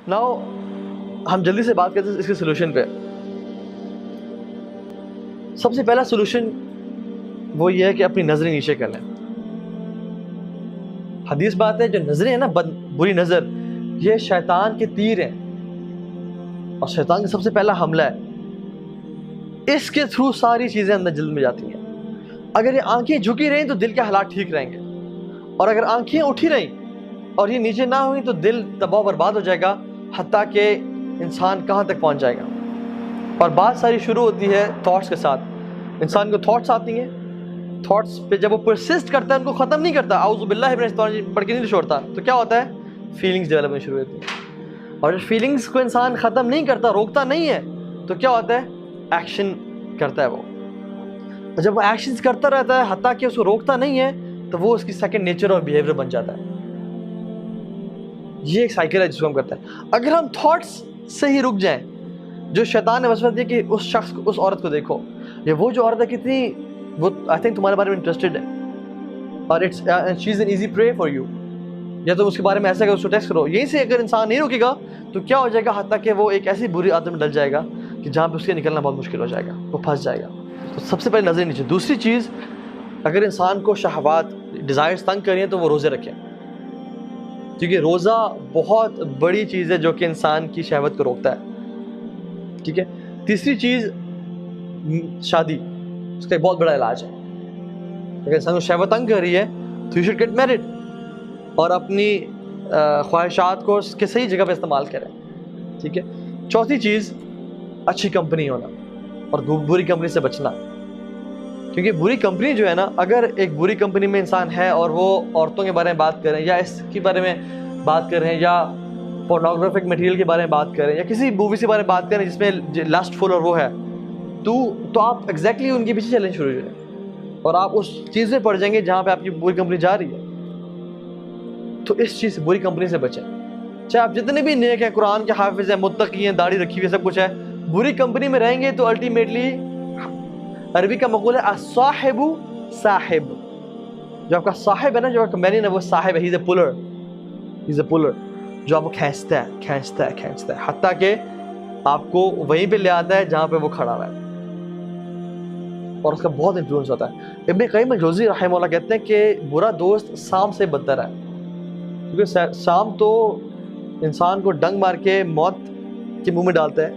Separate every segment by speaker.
Speaker 1: Now ہم جلدی سے بات کرتے ہیں اس کے سلوشن پہ. سب سے پہلا سلوشن وہ یہ ہے کہ اپنی نظریں نیچے کر لیں. حدیث بات ہے جو نظریں ہیں نا بری نظر یہ شیطان کے تیر ہیں اور شیطان کا سب سے پہلا حملہ ہے. اس کے تھرو ساری چیزیں اندر دل میں جاتی ہیں. اگر یہ آنکھیں جھکی رہیں تو دل کے حالات ٹھیک رہیں گے, اور اگر آنکھیں اٹھی رہیں اور یہ نیچے نہ ہوئی تو دل تباہ برباد ہو جائے گا, حتیٰ کہ انسان کہاں تک پہنچ جائے گا. اور بات ساری شروع ہوتی ہے تھاٹس کے ساتھ. انسان کو تھاٹس آتی ہیں, تھاٹس پہ جب وہ پرسسٹ کرتا ہے ان کو ختم نہیں کرتا, اعوذ باللہ من الشیطان الرجیم پڑھ کے نہیں چھوڑتا, تو کیا ہوتا ہے فیلنگز ڈیولپ ہونا شروع ہوتی ہیں. اور جب فیلنگز کو انسان ختم نہیں کرتا, روکتا نہیں ہے, تو کیا ہوتا ہے ایکشن کرتا ہے وہ. اور جب وہ ایکشنز کرتا رہتا ہے حتیٰ کہ اس کو روکتا نہیں ہے, تو وہ اس کی سیکنڈ نیچر اور بیہیویئر بن جاتا ہے. یہ ایک سائیکل ہے جس کو ہم کرتے ہیں. اگر ہم تھاٹس سے ہی رک جائیں, جو شیطان نے وسوسہ دیا کہ اس شخص کو, اس عورت کو دیکھو, یہ وہ جو عورت ہے کتنی وہ آئی تھنک تمہارے بارے میں انٹرسٹڈ ہے, اور she is an easy prey for you, یا تم اس کے بارے میں ایسا کہ اس کو ٹیکسٹ کرو. یہیں سے اگر انسان نہیں رکے گا تو کیا ہو جائے گا, حتیٰ کہ وہ ایک ایسی بری عادت میں ڈل جائے گا کہ جہاں پہ اس کے نکلنا بہت مشکل ہو جائے گا, وہ پھنس جائے گا. تو سب سے پہلے نظر نیچے. دوسری چیز, اگر انسان کو شہوات ڈیزائرز تنگ کری ہیں تو وہ روزے رکھیں, کیونکہ روزہ بہت بڑی چیز ہے جو کہ انسان کی شہوت کو روکتا ہے. ٹھیک ہے. تیسری چیز شادی, اس کا ایک بہت بڑا علاج ہے. اگر انسان کو شہوت تنگ کر رہی ہے تو یو شوڈ گیٹ میرڈ, اور اپنی خواہشات کو اس کے صحیح جگہ پہ استعمال کریں. ٹھیک ہے. چوتھی چیز اچھی کمپنی ہونا اور بری کمپنی سے بچنا, کیونکہ بری کمپنی جو ہے نا, اگر ایک بری کمپنی میں انسان ہے اور وہ عورتوں کے بارے میں بات کریں یا اس کے بارے میں بات کر رہے ہیں یا پورنوگرافک مٹیریل کے بارے میں بات کریں یا کسی مووی کے بارے میں بات کریں جس میں لسٹ فل اور وہ ہے, تو آپ ایگزیکٹلی ان کے پیچھے چلنے شروع ہو جائیں اور آپ اس چیز میں پڑ جائیں گے جہاں پہ آپ کی بری کمپنی جا رہی ہے. تو اس چیز سے, بری کمپنی سے بچیں. چاہے آپ جتنے بھی نیک ہیں, قرآن کے حافظ ہیں, متقی ہیں, داڑھی رکھی ہوئی, سب کچھ ہے, بری کمپنی میں رہیں گے تو الٹیمیٹلی, عربی کا مقول ہے الصاحب صاحب, جو آپ کا صاحب ہے نا, جو آپ کا کمپینین ہے, وہ صاحب ہے, ہی از اے پولر, جو آپ کو کھینچتا ہے حتیٰ کہ آپ کو وہیں پہ لے آتا ہے جہاں پہ وہ کھڑا ہوا ہے, اور اس کا بہت انفلوئنس ہوتا ہے. ابن قیم الجوزی رحمہ اللہ کہتے ہیں کہ برا دوست سام سے بدتر ہے, کیونکہ سام تو انسان کو ڈنگ مار کے موت کے منہ میں ڈالتا ہے.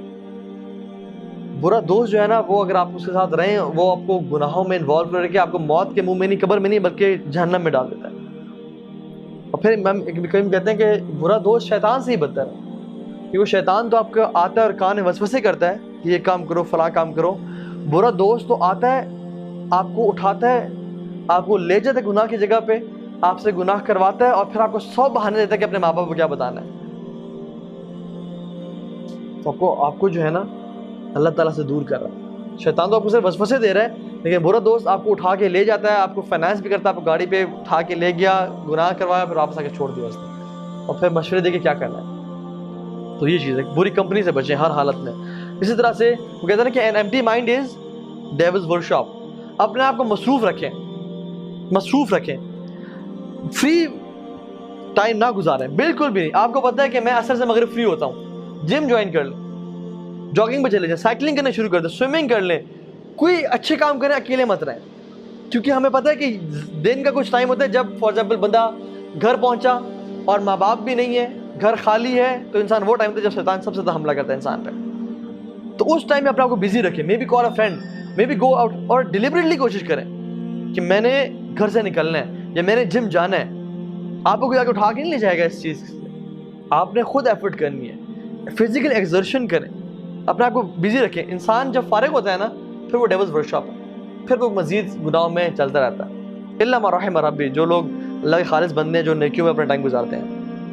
Speaker 1: برا دوست جو ہے نا, وہ اگر آپ اس کے ساتھ رہیں, وہ آپ کو گناہوں میں انوالو کر کے آپ کو موت کے منہ میں نہیں, قبر میں نہیں, بلکہ جہنم میں ڈال دیتا ہے. اور پھر ابن قیم کہتے ہیں کہ برا دوست شیطان سے ہی بدتر ہے, کیونکہ وہ شیطان تو آپ کو آتا ہے اور کان میں وسوسے کرتا ہے کہ یہ کام کرو, فلاں کام کرو. برا دوست تو آتا ہے, آپ کو اٹھاتا ہے, آپ کو لے جاتا ہے گناہ کی جگہ پہ, آپ سے گناہ کرواتا ہے, اور پھر آپ کو 100 بہانے دیتا ہے کہ اپنے ماں باپ کو کیا بتانا ہے. تو آپ کو جو ہے نا اللہ تعالیٰ سے دور کر رہا ہے. شیطان تو آپ کو صرف وسوسے دے رہا ہے, لیکن برا دوست آپ کو اٹھا کے لے جاتا ہے, آپ کو فائنانس بھی کرتا ہے, آپ کو گاڑی پہ اٹھا کے لے گیا, گناہ کروایا, پھر واپس آ کے چھوڑ دیا اس نے, اور پھر مشورے دے کے کیا کرنا ہے. تو یہ چیز ہے, بری کمپنی سے بچیں ہر حالت میں. اسی طرح سے وہ کہتے ہیں نا کہ N empty mind is devil's workshop. اپنے آپ کو مصروف رکھیں, فری ٹائم نہ گزاریں بالکل بھی نہیں. آپ کو پتہ ہے کہ میں عصر سے مغرب فری ہوتا ہوں, جم جوائن کر لیں, جاگنگ پہ چلے جائیں, سائیکلنگ کرنا شروع کر دیں, سوئمنگ کر لیں, کوئی اچھے کام کریں, اکیلے مت رہیں. کیونکہ ہمیں پتہ ہے کہ دن کا کچھ ٹائم ہوتا ہے جب فار ایگزامپل بندہ گھر پہنچا اور ماں باپ بھی نہیں ہے, گھر خالی ہے, تو انسان وہ ٹائم ہوتا ہے جب شیطان سب سے زیادہ حملہ کرتا ہے انسان پہ. تو اس ٹائم میں اپنے آپ کو بزی رکھیں, may be call a friend, may be go out, اور ڈیلیبریٹلی کوشش کریں کہ میں نے گھر سے نکلنا ہے یا میں نے جم جانا ہے. آپ کو کوئی آ کے اٹھا کے نہیں لے جائے گا اس چیز سے, آپ نے خود ایفرٹ کرنی ہے. فزیکل ایکسرشن کریں, اپنے آپ کو بزی رکھیں. انسان جب فارغ ہوتا ہے نا, پھر وہ ڈیولز ورکشاپ ہے, پھر وہ مزید گناہوں میں چلتا رہتا ہے. الا ما رحم ربی, جو لوگ اللہ کے خالص بندے ہیں, جو نیکیوں میں اپنا ٹائم گزارتے ہیں,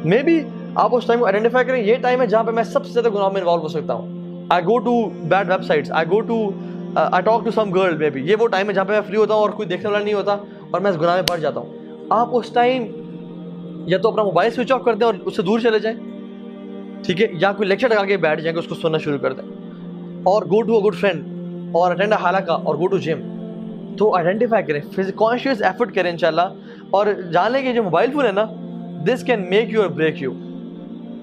Speaker 1: مے بی آپ اس ٹائم کو آئیڈینٹیفائی کریں, یہ ٹائم ہے جہاں پہ میں سب سے زیادہ گناہوں میں انوالو ہو سکتا ہوں. I go to bad websites, I talk to some girl, maybe یہ وہ ٹائم ہے جہاں پہ میں فری ہوتا ہوں اور کوئی دیکھنے والا نہیں ہوتا, اور میں اس گناہ میں پڑ جاتا ہوں. آپ اس ٹائم یا تو اپنا موبائل سوئچ آف کر دیں اور اس سے دور چلے جائیں, ٹھیک ہے, یا کوئی لیکچر لگا کے بیٹھ جائیں کہ اس کو سننا شروع کر دیں, اور go to a good friend اور اٹینڈ اے حلقہ اور گو ٹو جم. تو آئیڈینٹیفائی کریں, کانشیس ایفرٹ کریں انشاءاللہ, اور جان لیں کہ جو موبائل فون ہے نا, دس کین میک یو اور break you.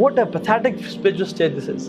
Speaker 1: What a pathetic spiritual state this is.